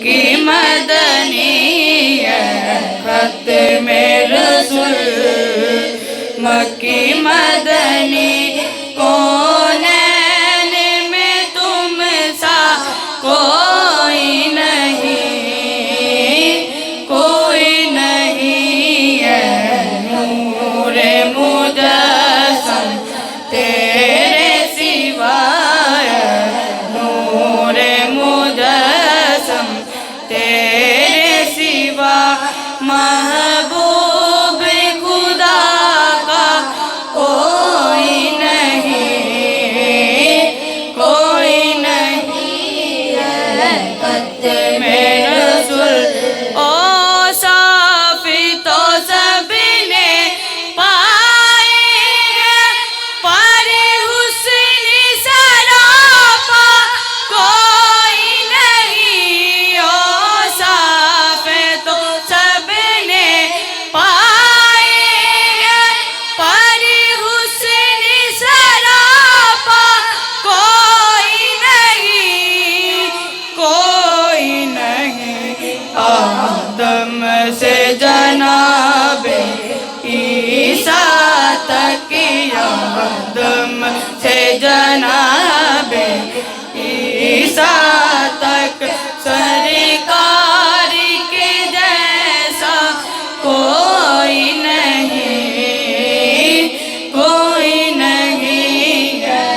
مکی مدنی ہے ختم رسول مکی مدنی کونین میں تم سا کوئی نہیں ہے نور مجسم تیرے سوا نور مجسم تیرے سوا محبوب خدا کا کوئی نہیں ہے ختم رسول اوصاف تو سب نے پائے ہیں پر حسن سراپا کوئی نہیں اوصاف تو سب نے پائے ہیں پر حسن سراپا کوئی نہیں آدم سے جناب عیسیٰ تک آدم سے جناب عیسیٰ تک سرکار کے جیسا کوئی نہیں ہے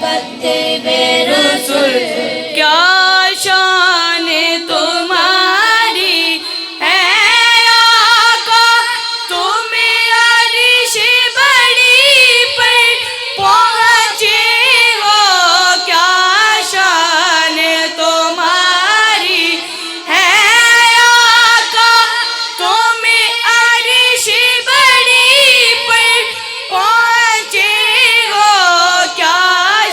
ختم رسول کیا شان تمہاری ہے آقا تم عرش بڑی پر پہنچے ہو کیا شان تمہاری ہے آقا تم عرش بڑی پر پہنچے ہو کیا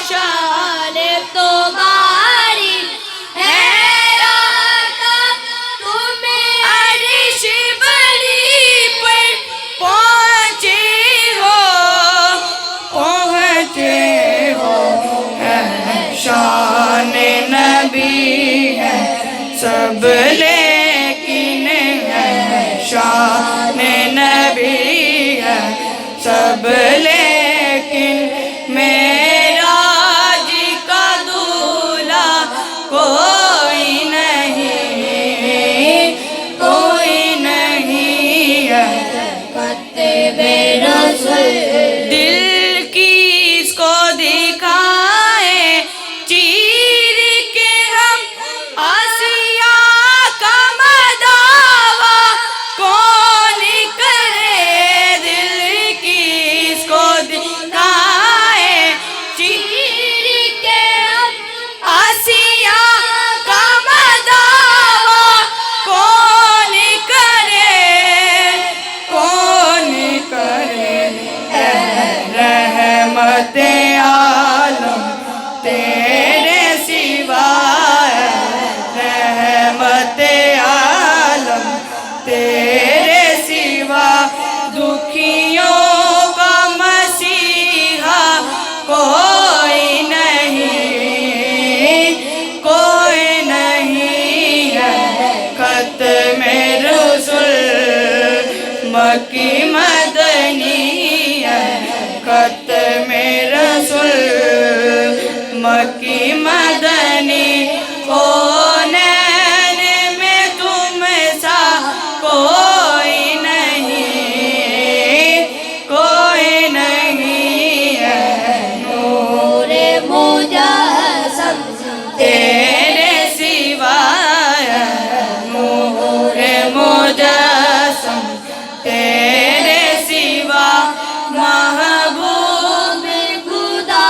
شان تمہاری ہے آقا تم عرش بڑی پر پہنچے ہو ہے شان نبی ہے سب لیکن ہے شان نبی ہے سب لیکن معراج کا دولہا کوئی نہیں ہے ختم رسول دل کس کو دکھائے چیر کے ہم آسیہ کا مداوا کون کرے دل کس کو دکھائے چیر کے ہم آسیہ کا مداوا کون کرے رحمت عالم تیرے سوا رحمت عالم تیرے سوا دکھیوں کا مسیحا کوئی نہیں ہے ختم رسول مکی مدنی ہے ختم رسول مکی مدنی کونین میں تم سا کوئی نہیں ہے نور مجسم تیرے سوا نور مجسم تیرے سوا محبوب خدا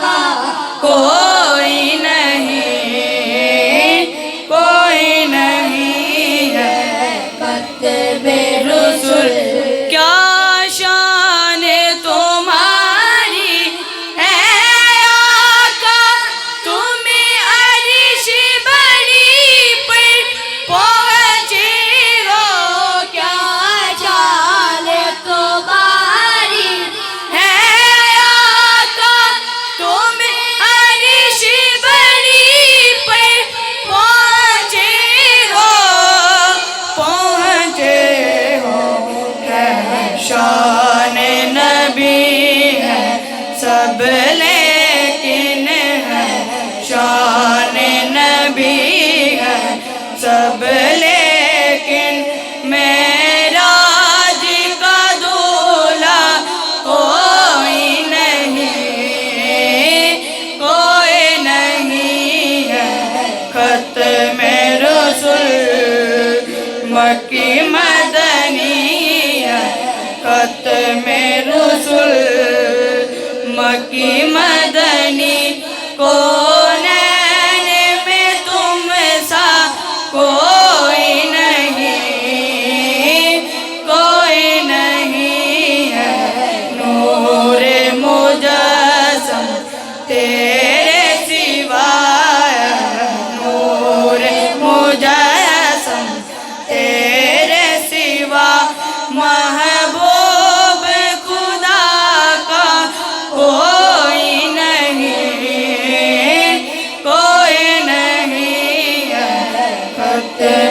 کا بھی ہے سب، لیکن معراج کا دولہا کوئی نہیں، کوئی نہیں ہے ختم رسول مکی مدنی ہے، ختم رسول مکی مدنی، کونین میں تم سا کوئی نہیں، کوئی نہیں ہے نور مجسم تیرے سوا، نور مجسم تیرے سوا، محبوب خدا کا کوئی نہیں، کوئی نہیں ہے ختم